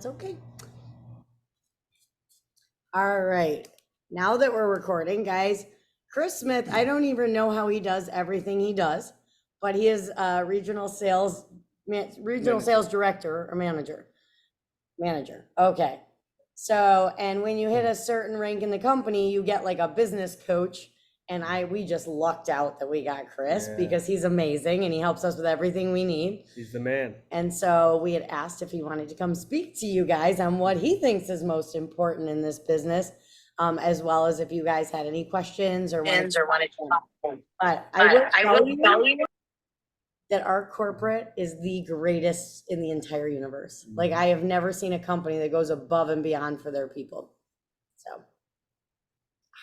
That's okay. All right. Now that we're recording, guys, Chris Smith, I don't even know how he does everything he does, but he is regional sales director or manager. Okay. So, and when you hit a certain rank in the company, you get like a business coach. And we just lucked out that we got Chris because he's amazing and he helps us with everything we need. He's the man. And so we had asked if he wanted to come speak to you guys on what he thinks is most important in this business, as well as if you guys had any questions or wanted to talk. But I will tell you that our corporate is the greatest in the entire universe. Like I have never seen a company that goes above and beyond for their people. So,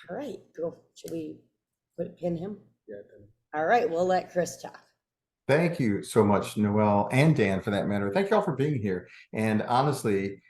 all right, go. Should we pin him? Yeah. All right, we'll let Chris talk. Thank you so much, Noelle and Dan, for that matter. Thank you all for being here. And honestly,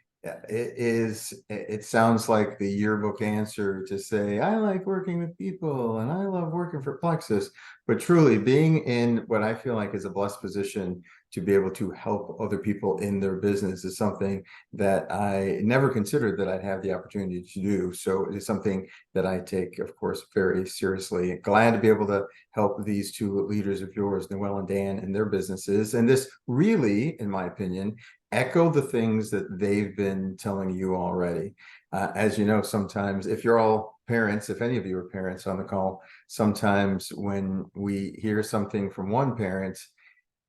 it sounds like the yearbook answer to say, I like working with people and I love working for Plexus, but truly being in what I feel like is a blessed position to be able to help other people in their business is something that I never considered that I'd have the opportunity to do. So it is something that I take, of course, very seriously. Glad to be able to help these two leaders of yours, Noelle and Dan, in their businesses. And this really, in my opinion, echo the things that they've been telling you already. As you know, sometimes if you're all parents, if any of you are parents on the call, sometimes when we hear something from one parent,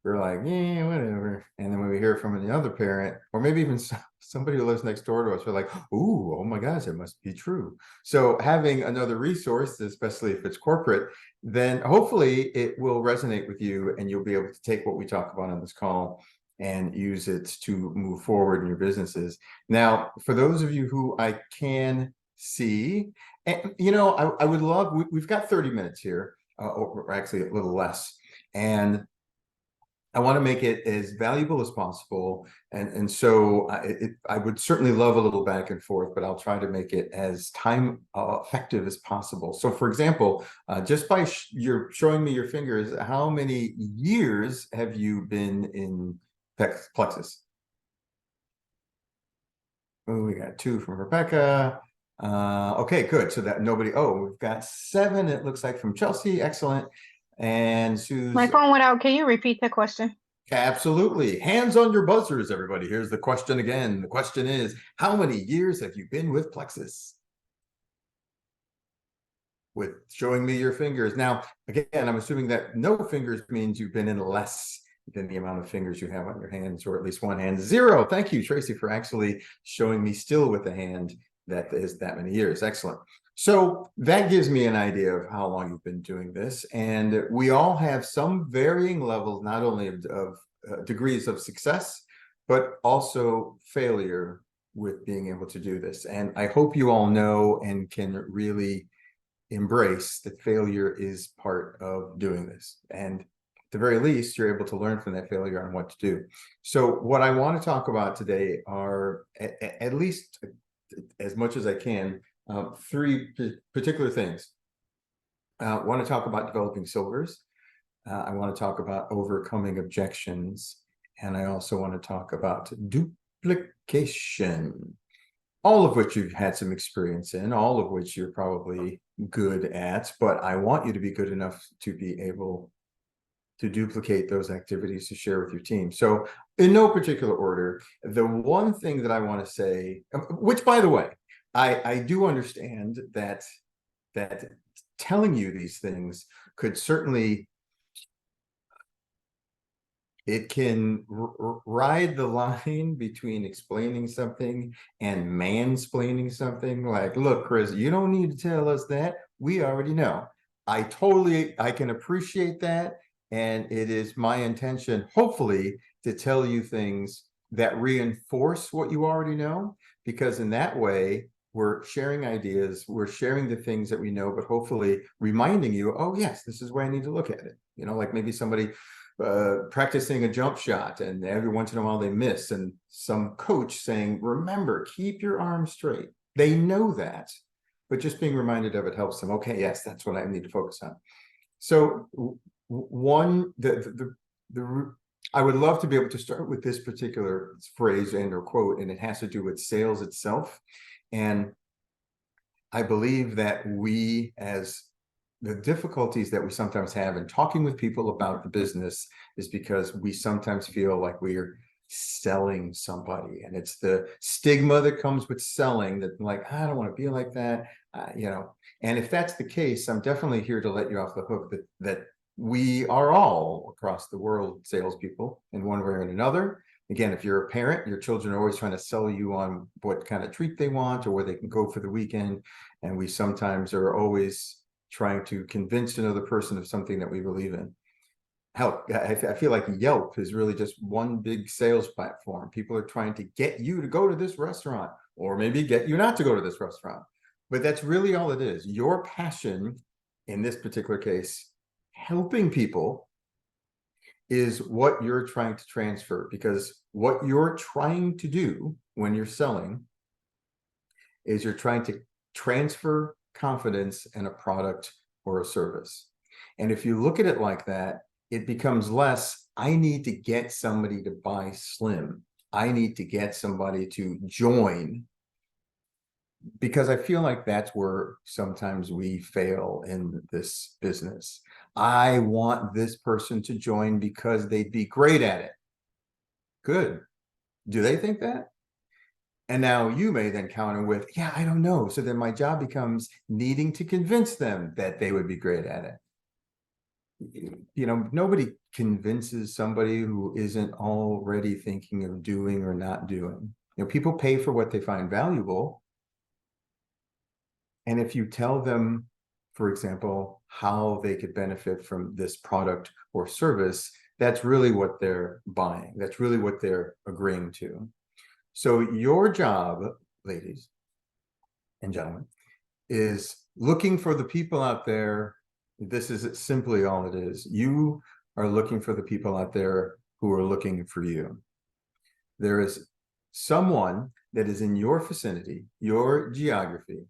we're like, yeah, whatever. And then when we hear from the other parent, or maybe even somebody who lives next door to us, we're like, ooh, oh my gosh, it must be true. So having another resource, especially if it's corporate, then hopefully it will resonate with you and you'll be able to take what we talk about on this call and use it to move forward in your businesses. Now, for those of you who I can see, and I would love, we've got 30 minutes here, or actually a little less. And I want to make it as valuable as possible. And so I would certainly love a little back and forth, but I'll try to make it as time effective as possible. So for example, just by you're showing me your fingers, how many years have you been in Plexus? Oh, we got 2 from Rebecca. Okay, good. So that nobody, we've got 7, it looks like, from Chelsea. Excellent. And Susan. My phone went out. Can you repeat the question? Absolutely. Hands on your buzzers, everybody. Here's the question again. The question is, how many years have you been with Plexus? With showing me your fingers. Now, again, I'm assuming that no fingers means you've been in less than the amount of fingers you have on your hands, or at least one hand. 0. Thank you, Tracy, for actually showing me still with a hand that is that many years. Excellent. So that gives me an idea of how long you've been doing this. And we all have some varying levels, not only of degrees of success, but also failure with being able to do this. And I hope you all know and can really embrace that failure is part of doing this. And at the very least, you're able to learn from that failure on what to do. So what I want to talk about today are, at least as much as I can, 3 particular things. I want to talk about developing silvers. I want to talk about overcoming objections. And I also want to talk about duplication, all of which you've had some experience in, all of which you're probably good at, but I want you to be good enough to be able to duplicate those activities to share with your team. So in no particular order, the one thing that I want to say, which by the way, I do understand that telling you these things could certainly, it can ride the line between explaining something and mansplaining something. Like, look, Chris, you don't need to tell us that. We already know. I can appreciate that. And it is my intention, hopefully, to tell you things that reinforce what you already know, because in that way, we're sharing ideas, we're sharing the things that we know, but hopefully reminding you, oh, yes, this is where I need to look at it. Like maybe somebody practicing a jump shot and every once in a while they miss, and some coach saying, remember, keep your arm straight. They know that, but just being reminded of it helps them. Okay, yes, that's what I need to focus on. So I would love to be able to start with this particular phrase and or quote, and it has to do with sales itself. And I believe that the difficulties that we sometimes have in talking with people about the business is because we sometimes feel like we're selling somebody, and it's the stigma that comes with selling that, like, I don't want to be like that, and if that's the case, I'm definitely here to let you off the hook that we are all across the world salespeople in one way or another. Again, if you're a parent, your children are always trying to sell you on what kind of treat they want or where they can go for the weekend, and we sometimes are always trying to convince another person of something that we believe in. Hell, I feel like Yelp is really just one big sales platform. People are trying to get you to go to this restaurant, or maybe get you not to go to this restaurant. But that's really all it is. Your passion, in this particular case, helping people, is what you're trying to transfer, because what you're trying to do when you're selling is you're trying to transfer confidence in a product or a service. And if you look at it like that, it becomes less, I need to get somebody to buy Slim. I need to get somebody to join, because I feel like that's where sometimes we fail in this business. I want this person to join because they'd be great at it. Good. Do they think that? And now you may then counter with, yeah, I don't know. So then my job becomes needing to convince them that they would be great at it. Nobody convinces somebody who isn't already thinking of doing or not doing. People pay for what they find valuable. And if you tell them, for example, how they could benefit from this product or service, that's really what they're buying. That's really what they're agreeing to. So your job, ladies and gentlemen, is looking for the people out there. This is simply all it is. You are looking for the people out there who are looking for you. There is someone that is in your vicinity, your geography,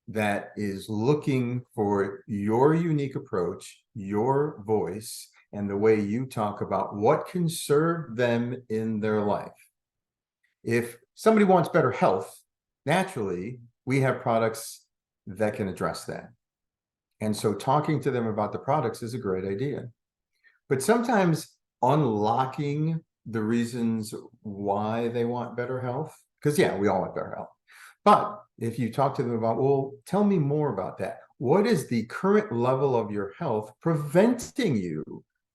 that is looking for your unique approach, your voice, and the way you talk about what can serve them in their life. If somebody wants better health, naturally, we have products that can address that. And so talking to them about the products is a great idea. But sometimes unlocking the reasons why they want better health, because yeah, we all want better health. But if you talk to them about, well, tell me more about that. What is the current level of your health preventing you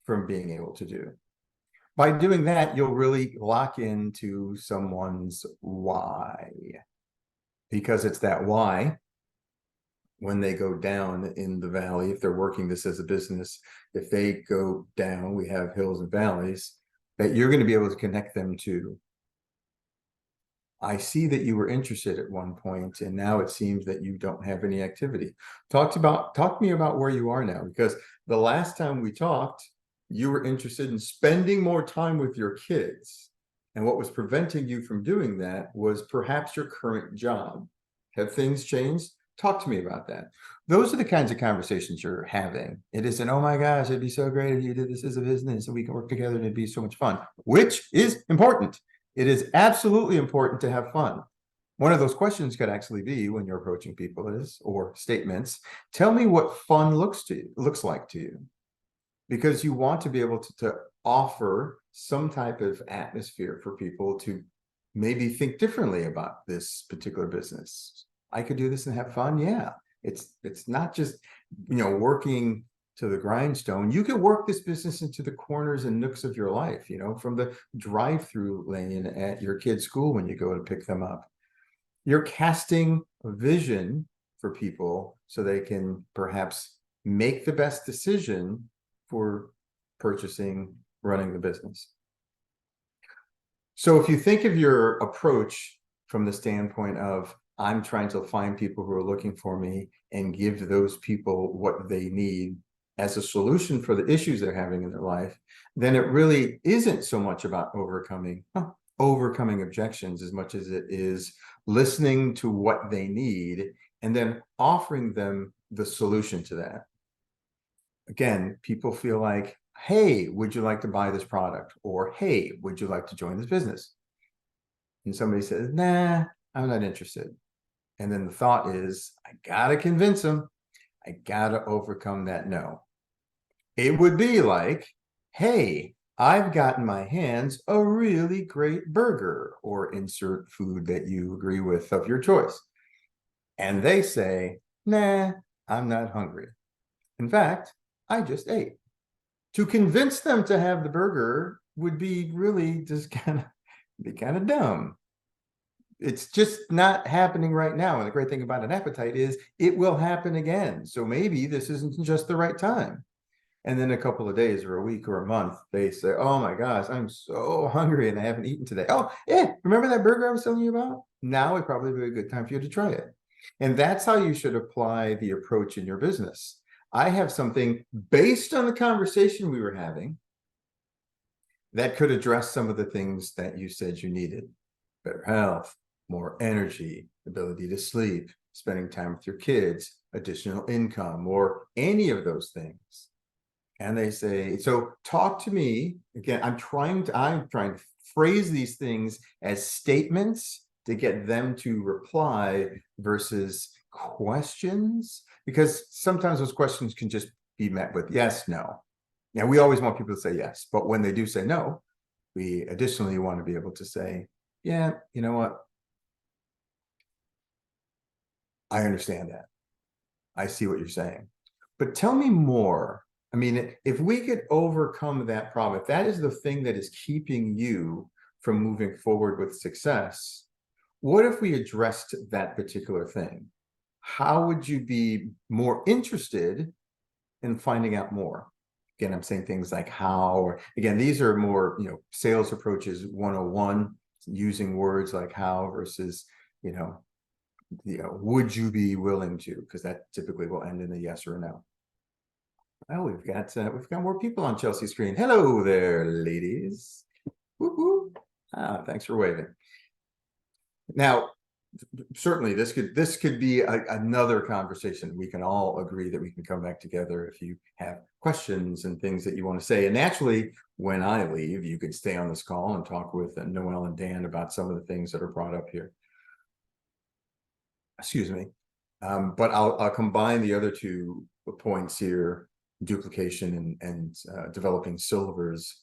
from being able to do? By doing that, you'll really lock into someone's why, because it's that why. When they go down in the valley, if they're working this as a business, if they go down, we have hills and valleys that you're going to be able to connect them to. I see that you were interested at one point, and now it seems that you don't have any activity. Talk to me about where you are now, because the last time we talked, you were interested in spending more time with your kids. And what was preventing you from doing that was perhaps your current job. Have things changed? Talk to me about that. Those are the kinds of conversations you're having. It isn't, oh my gosh, it'd be so great if you did this as a business and we can work together and it'd be so much fun, which is important. It is absolutely important to have fun. One of those questions could actually be, when you're approaching people, or statements, tell me what fun looks like to you. Because you want to be able to offer some type of atmosphere for people to maybe think differently about this particular business. I could do this and have fun. Yeah, it's not just working to the grindstone. You could work this business into the corners and nooks of your life, from the drive-through lane at your kid's school when you go to pick them up. You're casting a vision for people so they can perhaps make the best decision for purchasing, running the business. So if you think of your approach from the standpoint of, I'm trying to find people who are looking for me and give those people what they need as a solution for the issues they're having in their life, then it really isn't so much about overcoming objections as much as it is listening to what they need and then offering them the solution to that. Again, people feel like, hey, would you like to buy this product? Or, hey, would you like to join this business? And somebody says, nah, I'm not interested. And then the thought is, I gotta convince them. I gotta overcome that no. It would be like, hey, I've gotten my hands a really great burger, or insert food that you agree with of your choice. And they say, nah, I'm not hungry. In fact, I just ate. To convince them to have the burger would be really just kind of dumb. It's just not happening right now. And the great thing about an appetite is it will happen again. So maybe this isn't just the right time. And then a couple of days or a week or a month, they say, oh my gosh, I'm so hungry and I haven't eaten today. Oh, yeah, remember that burger I was telling you about? Now would probably be a good time for you to try it. And that's how you should apply the approach in your business. I have something based on the conversation we were having that could address some of the things that you said you needed. Better health, more energy, ability to sleep, spending time with your kids, additional income, or any of those things. And they say, so talk to me again. I'm trying to phrase these things as statements to get them to reply versus questions, because sometimes those questions can just be met with yes, no. Now, we always want people to say yes, but when they do say no, we additionally want to be able to say, yeah, you know what? I understand that. I see what you're saying. But tell me more. I mean, if we could overcome that problem, if that is the thing that is keeping you from moving forward with success, what if we addressed that particular thing? How would you be more interested in finding out more? Again, I'm saying things like how, or again, these are more, sales approaches 101, using words like how versus, would you be willing to? Because that typically will end in a yes or a no. Oh, we've got more people on Chelsea's screen. Hello there, ladies. Woo-hoo. Thanks for waving. Now, certainly this could be another conversation. We can all agree that we can come back together if you have questions and things that you want to say. And naturally, when I leave, you can stay on this call and talk with Noelle and Dan about some of the things that are brought up here. Excuse me. But I'll combine the other 2 points here, duplication and developing silvers,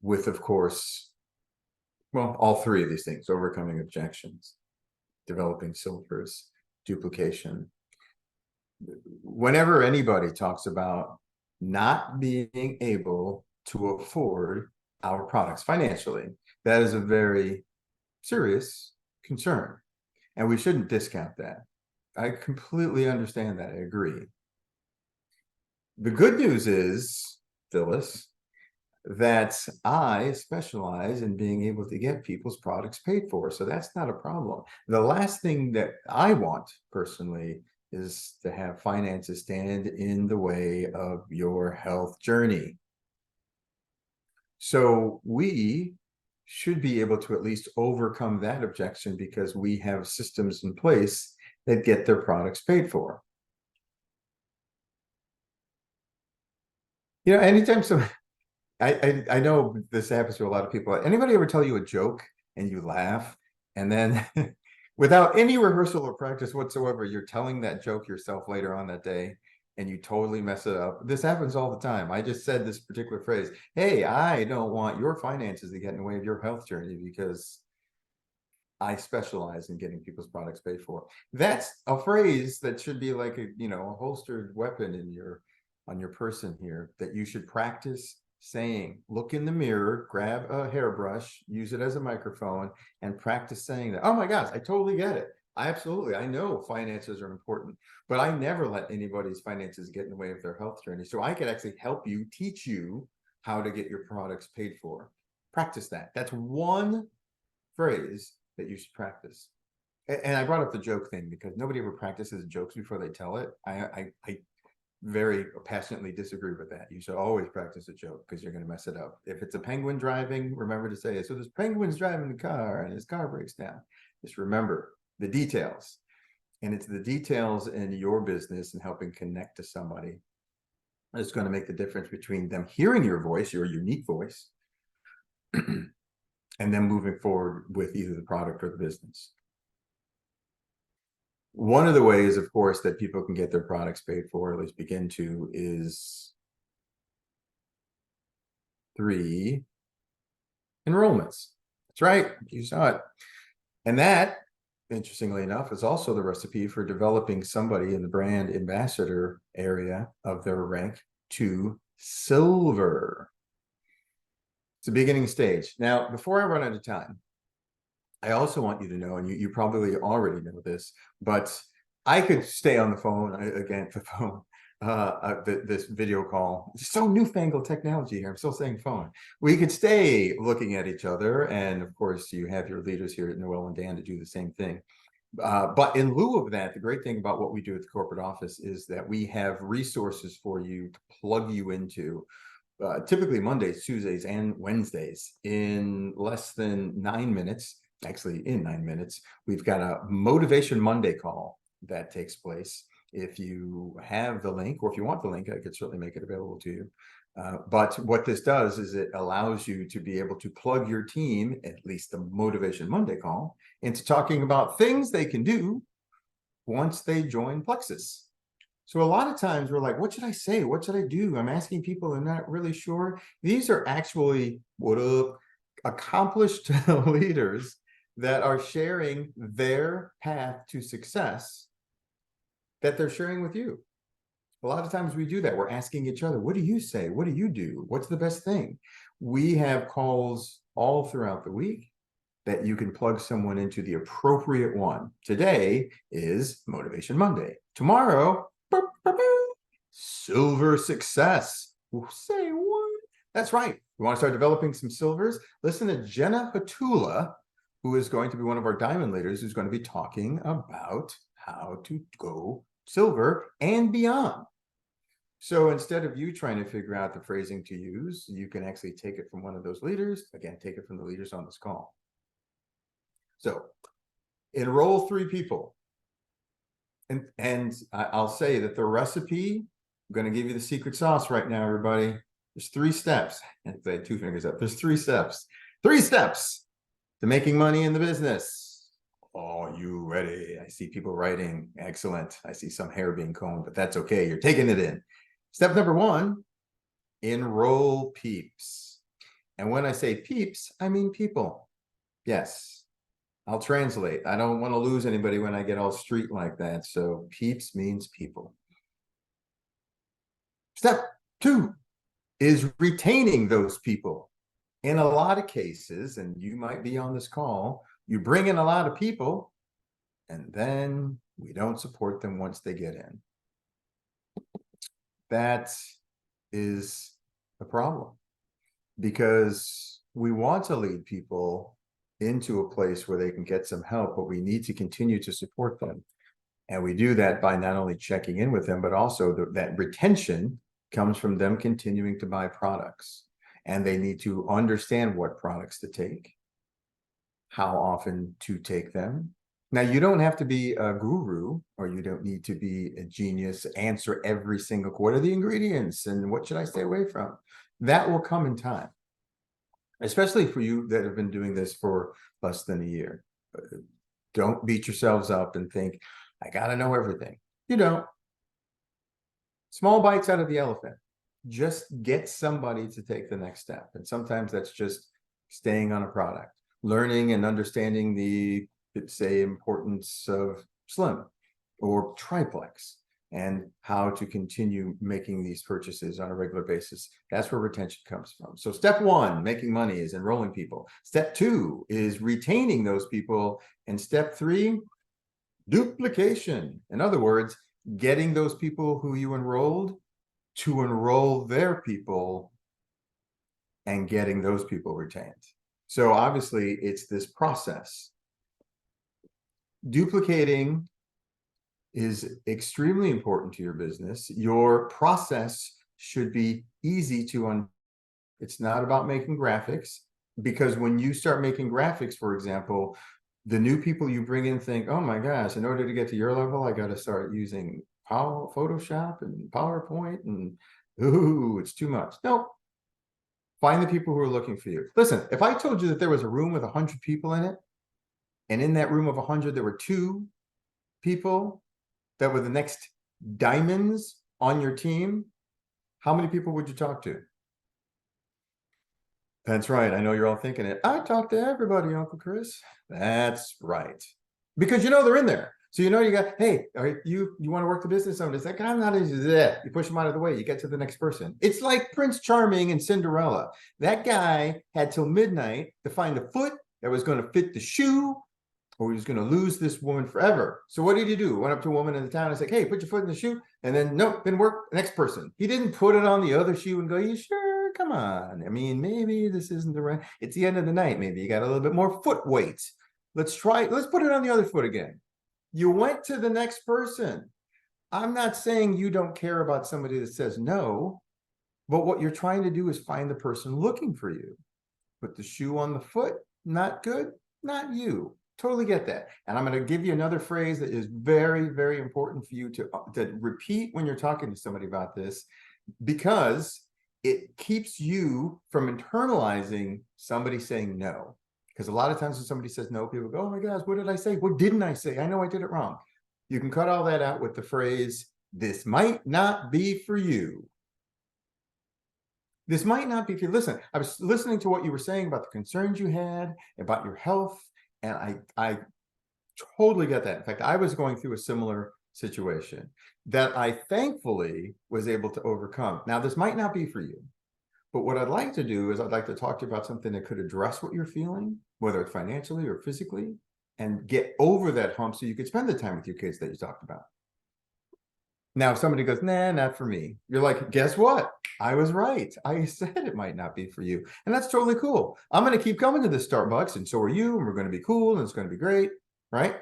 with, of course, well, all 3 of these things: overcoming objections, developing silvers, duplication. Whenever anybody talks about not being able to afford our products financially, that is a very serious concern, and we shouldn't discount that. I completely understand that. I agree. The good news is, Phyllis, that I specialize in being able to get people's products paid for. So that's not a problem. The last thing that I want personally is to have finances stand in the way of your health journey. So we should be able to at least overcome that objection, because we have systems in place that get their products paid for. Anytime I know this happens to a lot of people. Anybody ever tell you a joke and you laugh, and then without any rehearsal or practice whatsoever, you're telling that joke yourself later on that day and you totally mess it up? This happens all the time. I just said this particular phrase, hey, I don't want your finances to get in the way of your health journey because I specialize in getting people's products paid for. That's a phrase that should be like a holstered weapon on your person here, that you should practice saying. Look in the mirror, grab a hairbrush, use it as a microphone, and practice saying that. Oh my gosh, I totally get it. I know finances are important, but I never let anybody's finances get in the way of their health journey. So I could actually help you, teach you how to get your products paid for. Practice that. That's one phrase that you should practice. And I brought up the joke thing because nobody ever practices jokes before they tell it. I very passionately disagree with that. You should always practice a joke, because you're going to mess it up. If it's a penguin driving, remember to say, so this penguin's driving the car and his car breaks down. Just remember the details. And it's the details in your business and helping connect to somebody is going to make the difference between them hearing your voice, your unique voice, and then moving forward with either the product or the business. One of the ways, of course, that people can get their products paid for, at least begin to, is 3 enrollments. That's right, you saw it. And that, interestingly enough, is also the recipe for developing somebody in the brand ambassador area of their rank to silver. It's a beginning stage. Now, before I run out of time, I also want you to know, and you probably already know this, but I could stay on the phone, again, the phone, this video call. It's so newfangled technology here. I'm still saying phone. We could stay looking at each other. And of course, you have your leaders here at Noel and Dan to do the same thing. But in lieu of that, the great thing about what we do at the corporate office is that we have resources for you to plug you into. Typically Mondays, Tuesdays, and Wednesdays in less than 9 minutes. Actually, in 9 minutes, we've got a Motivation Monday call that takes place. If you have the link, or if you want the link, I could certainly make it available to you. But what this does is it allows you to be able to plug your team, at least the Motivation Monday call, into talking about things they can do once they join Plexus. So a lot of times we're like, what should I say? What should I do? I'm asking people, I'm not really sure. These are actually accomplished leaders that are sharing their path to success that they're sharing with you. A lot of times we do that. We're asking each other, what do you say? What do you do? What's the best thing? We have calls all throughout the week that you can plug someone into the appropriate one. Today is Motivation Monday. Tomorrow, Silver Success. Say what? That's right. You want to start developing some silvers? Listen to Jenna Hatula, who is going to be one of our diamond leaders, who's going to be talking about how to go silver and beyond. So instead of you trying to figure out the phrasing to use, you can actually take it from one of those leaders. Again, take it from the leaders on this call. So enroll 3 people. And I'll say that the recipe, I'm going to give you the secret sauce right now, everybody. There's 3 steps. And I had 2 fingers up. There's 3 steps. 3 steps to making money in the business. Are you ready? I see people writing. Excellent. I see some hair being combed, but that's okay. You're taking it in. Step number 1, enroll peeps. And when I say peeps, I mean people. Yes, I'll translate. I don't want to lose anybody when I get all street like that. So peeps means people. Step 2 is retaining those people. In a lot of cases, and you might be on this call, you bring in a lot of people, and then we don't support them once they get in. That is a problem, because we want to lead people into a place where they can get some help, but we need to continue to support them. And we do that by not only checking in with them, but also that retention comes from them continuing to buy products. And they need to understand what products to take, how often to take them. Now, you don't have to be a guru, or you don't need to be a genius, answer every single, what are the ingredients and what should I stay away from? That will come in time, especially for you that have been doing this for less than a year. Don't beat yourselves up and think, I got to know everything. You don't. Small bites out of the elephant. Just get somebody to take the next step. And sometimes that's just staying on a product, learning and understanding the, say, importance of Slim or Triplex, and how to continue making these purchases on a regular basis. That's where retention comes from. So step 1, making money, is enrolling people. Step 2 is retaining those people. And step 3, duplication. In other words, getting those people who you enrolled to enroll their people and getting those people retained. So obviously it's this process. Duplicating is extremely important to your business. Your process should be easy to understand. It's not about making graphics, because when you start making graphics, for example, the new people you bring in think, oh my gosh, in order to get to your level, I got to start using Photoshop and PowerPoint, and Ooh, it's too much. No, find the people who are looking for you. Listen, if I told you that there was a room with 100 people in it, and in that room of 100, there were 2 people that were the next diamonds on your team, how many people would you talk to? That's right. I know you're all thinking it. I talk to everybody, Uncle Chris. That's right. Because you know they're in there. So you know you got, hey, all right, you want to work the business owner. It's like, I'm not into that. You push them out of the way. You get to the next person. It's like Prince Charming and Cinderella. That guy had till midnight to find the foot that was going to fit the shoe, or he was going to lose this woman forever. So what did he do? Went up to a woman in the town and said, hey, put your foot in the shoe. And then, nope, didn't work. Next person. He didn't put it on the other shoe and go, you sure? Come on. I mean, maybe this isn't the right. It's the end of the night. Maybe you got a little bit more foot weight. Let's try. Let's put it on the other foot again. You went to the next person. I'm not saying you don't care about somebody that says no, but what you're trying to do is find the person looking for you. Put the shoe on the foot. Not good. Not you. Totally get that. And I'm going to give you another phrase that is very, very important for you to repeat when you're talking to somebody about this, because it keeps you from internalizing somebody saying no. Because a lot of times when somebody says no, people go, oh my gosh, what did I say? What didn't I say? I know I did it wrong. You can cut all that out with the phrase, this might not be for you. This might not be for you. Listen, I was listening to what you were saying about the concerns you had, about your health, and I totally get that. In fact, I was going through a similar situation that I thankfully was able to overcome. Now, this might not be for you, but what I'd like to do is I'd like to talk to you about something that could address what you're feeling, whether it's financially or physically, and get over that hump so you could spend the time with your kids that you talked about. Now, if somebody goes, nah, not for me, you're like, guess what? I was right. I said it might not be for you. And that's totally cool. I'm going to keep coming to this Starbucks, and so are you, and we're going to be cool, and it's going to be great, right?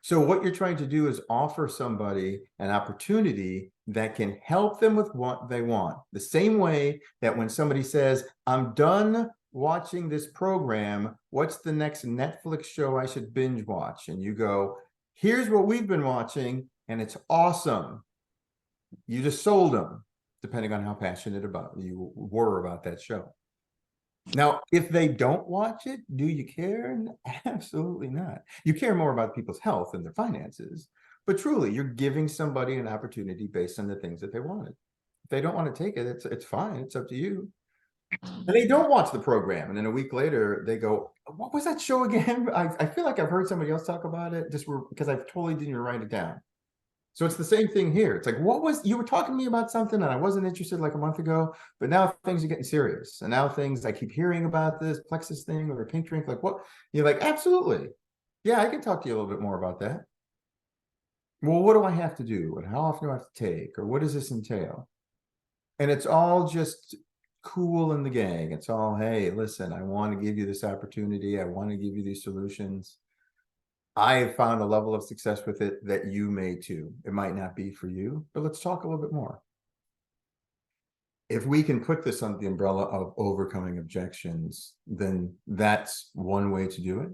So what you're trying to do is offer somebody an opportunity that can help them with what they want. The same way that when somebody says, I'm done watching this program, what's the next Netflix show I should binge watch? And you go, here's what we've been watching, and it's awesome. You just sold them, depending on how passionate about you were about that show. Now, if they don't watch it, do you care? Absolutely not. You care more about people's health and their finances, but truly, you're giving somebody an opportunity based on the things that they wanted. If they don't want to take it, it's fine. It's up to you. And they don't watch the program, and then a week later, they go, what was that show again? I feel like I've heard somebody else talk about it, just because I totally didn't write it down. So it's the same thing here. It's like, you were talking to me about something and I wasn't interested like a month ago, but now things are getting serious. And now I keep hearing about this Plexus thing or a pink drink. Like, what? You're like, absolutely. Yeah, I can talk to you a little bit more about that. Well, what do I have to do? And how often do I have to take? Or what does this entail? And it's all just cool in the gang. It's all, hey, listen, I want to give you this opportunity. I want to give you these solutions. I have found a level of success with it that you may too. It might not be for you, but let's talk a little bit more. If we can put this under the umbrella of overcoming objections, then that's one way to do it.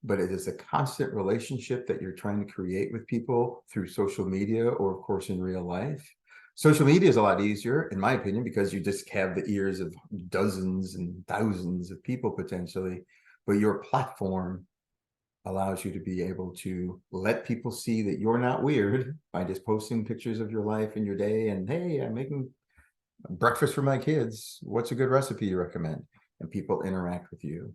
But it is a constant relationship that you're trying to create with people through social media or, of course, in real life. Social media is a lot easier, in my opinion, because you just have the ears of dozens and thousands of people potentially, but your platform allows you to be able to let people see that you're not weird by just posting pictures of your life and your day. And hey, I'm making breakfast for my kids. What's a good recipe you recommend? And people interact with you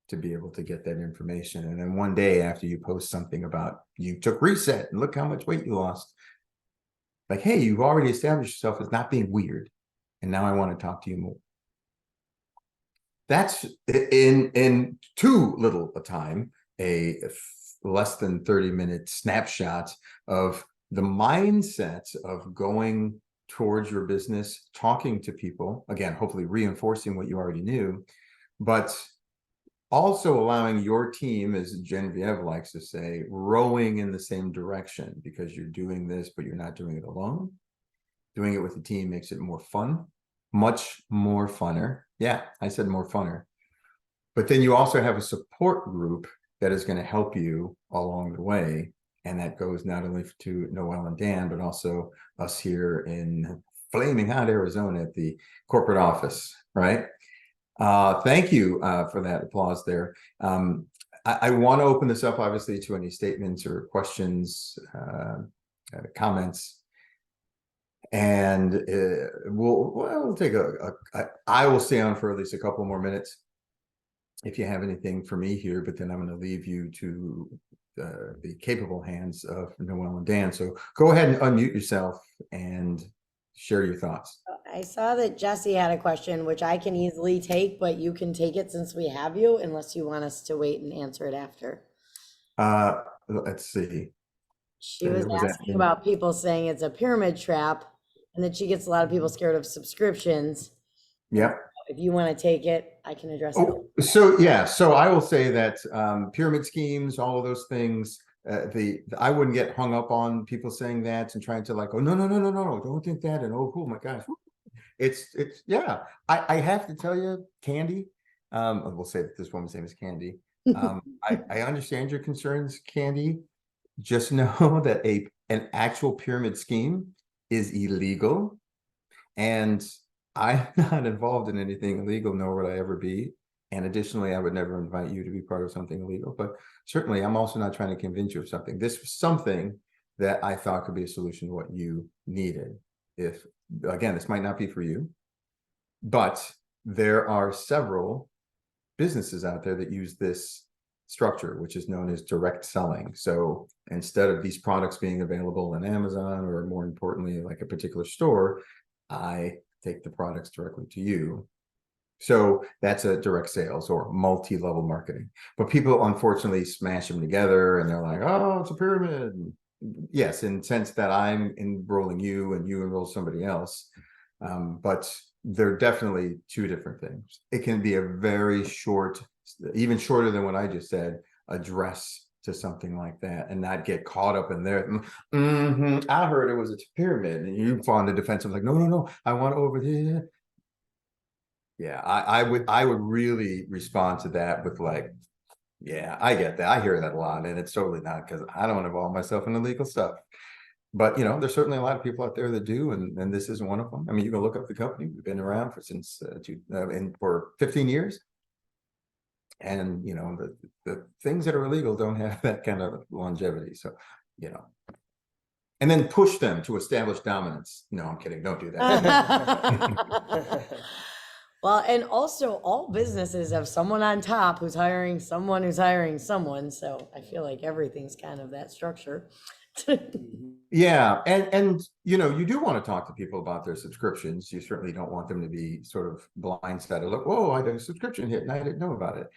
to be able to get that information. And then one day after you post something about you took reset and look how much weight you lost, like, hey, you've already established yourself as not being weird. And now I want to talk to you more. That's in too little a time, a less than 30-minute snapshot of the mindset of going towards your business, talking to people, again, hopefully reinforcing what you already knew, but also allowing your team, as Genevieve likes to say, rowing in the same direction, because you're doing this, but you're not doing it alone. Doing it with a team makes it more fun, much more funner. Yeah, I said more funner. But then you also have a support group that is going to help you along the way. And that goes not only to Noelle and Dan, but also us here in flaming hot Arizona at the corporate office, right? Thank you for that applause there. I want to open this up, obviously, to any statements or questions, comments. And we'll take I will stay on for at least a couple more minutes if you have anything for me here, but then I'm going to leave you to the capable hands of Noel and Dan. So go ahead and unmute yourself and share your thoughts. I saw that Jesse had a question, which I can easily take, but you can take it since we have you, unless you want us to wait and answer it after. Let's see. She was asking about people saying it's a pyramid trap and that she gets a lot of people scared of subscriptions. Yeah. If you want to take it, I can address it. So yeah, so I will say that pyramid schemes, all of those things, I wouldn't get hung up on people saying that and trying to like, oh no, don't think that, and oh my gosh. It's yeah. I have to tell you, Candy, we'll say that this woman's name is Candy. I understand your concerns, Candy. Just know that an actual pyramid scheme is illegal, and I'm not involved in anything illegal, nor would I ever be. And additionally, I would never invite you to be part of something illegal. But certainly, I'm also not trying to convince you of something. This was something that I thought could be a solution to what you needed. If, again, this might not be for you, but there are several businesses out there that use this structure, which is known as direct selling. So instead of these products being available on Amazon, or more importantly, like a particular store, I take the products directly to you. So that's a direct sales or multi-level marketing. But people unfortunately smash them together and they're like, oh, it's a pyramid. Yes, in the sense that I'm enrolling you and you enroll somebody else. But they're definitely two different things. It can be a very short, even shorter than what I just said, address to something like that and not get caught up in there. I heard it was a pyramid, and you fall on the defensive like, no, I want over there. Yeah, I would really respond to that with like, yeah, I get that. I hear that a lot, and it's totally not, because I don't involve myself in illegal stuff. But there's certainly a lot of people out there that do, and this isn't one of them. I mean, you can look up the company. We've been around for 15 years. And the things that are illegal don't have that kind of longevity. So, and then push them to establish dominance. No, I'm kidding. Don't do that. Well, and also all businesses have someone on top who's hiring someone who's hiring someone. So I feel like everything's kind of that structure. Yeah, and you do want to talk to people about their subscriptions. You certainly don't want them to be sort of blindsided. Look, whoa, I got a subscription hit and I didn't know about it.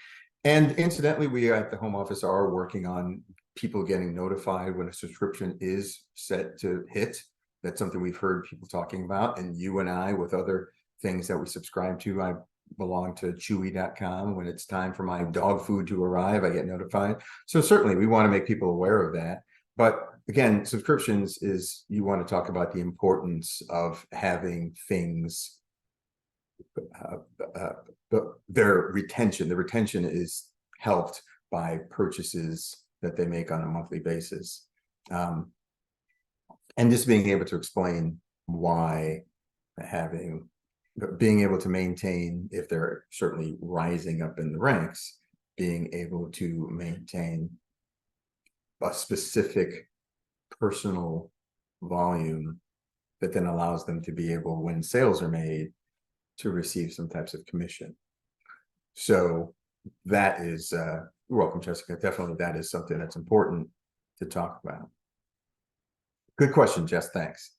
And incidentally, we at the home office are working on people getting notified when a subscription is set to hit. That's something we've heard people talking about, and you and I with other things that we subscribe to. I belong to chewy.com. When it's time for my dog food to arrive, I get notified. So certainly we want to make people aware of that. But again, subscriptions is, you want to talk about the importance of having things, their retention. The retention is helped by purchases that they make on a monthly basis. And just being able to explain why being able to maintain, if they're certainly rising up in the ranks, being able to maintain a specific personal volume that then allows them to be able, when sales are made, to receive some types of commission. So that is, you're welcome, Jessica. Definitely that is something that's important to talk about. Good question, Jess. Thanks.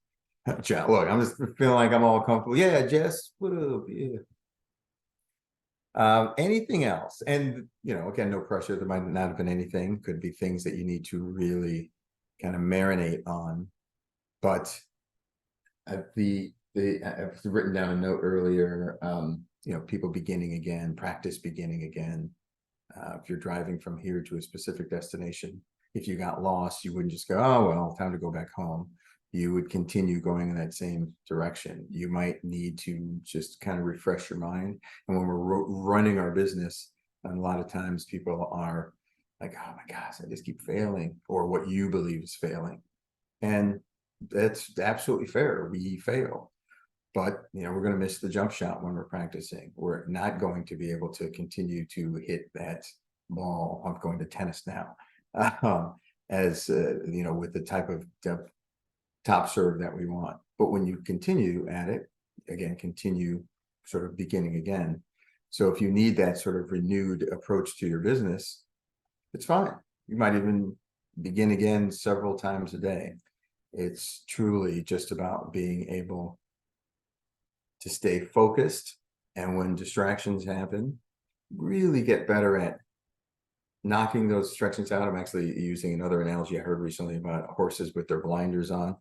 Jess, look, I'm just feeling like I'm all comfortable. Yeah, Jess, what up? Yeah. Anything else? And again, no pressure. There might not have been anything. Could be things that you need to really kind of marinate on. But I've written down a note earlier. People beginning again, practice beginning again. If you're driving from here to a specific destination, if you got lost, you wouldn't just go, oh well, time to go back home. You would continue going in that same direction. You might need to just kind of refresh your mind. And when we're running our business, and a lot of times people are like, oh my gosh, I just keep failing, or what you believe is failing. And that's absolutely fair. We fail. but we're going to miss the jump shot when we're practicing. We're not going to be able to continue to hit that ball. I'm going to tennis now, as with the type of top serve that we want. But when you continue at it, again, continue sort of beginning again. So if you need that sort of renewed approach to your business, it's fine. You might even begin again several times a day. It's truly just about being able to stay focused, and when distractions happen, really get better at knocking those distractions out. I'm actually using another analogy I heard recently about horses with their blinders on.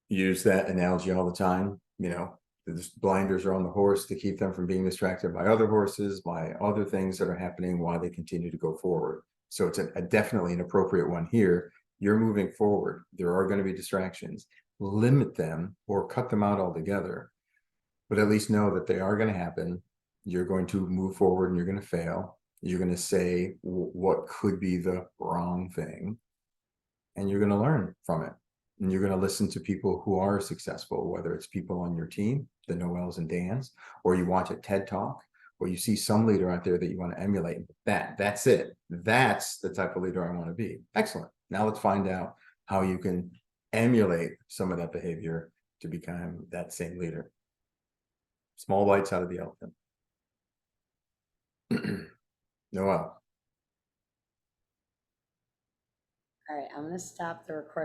Use that analogy all the time. The blinders are on the horse to keep them from being distracted by other horses, by other things that are happening while they continue to go forward. So it's definitely an appropriate one here. You're moving forward. There are going to be distractions. Limit them or cut them out altogether, but at least know that they are going to happen. You're going to move forward and you're going to fail. You're going to say what could be the wrong thing, and you're going to learn from it. And you're going to listen to people who are successful, whether it's people on your team, the Noels and Dans, or you watch a TED Talk, or you see some leader out there that you want to emulate. That's it. That's the type of leader I want to be. Excellent. Now let's find out how you can emulate some of that behavior to become that same leader. Small bites out of the elephant. Noel. All right, I'm going to stop the recording.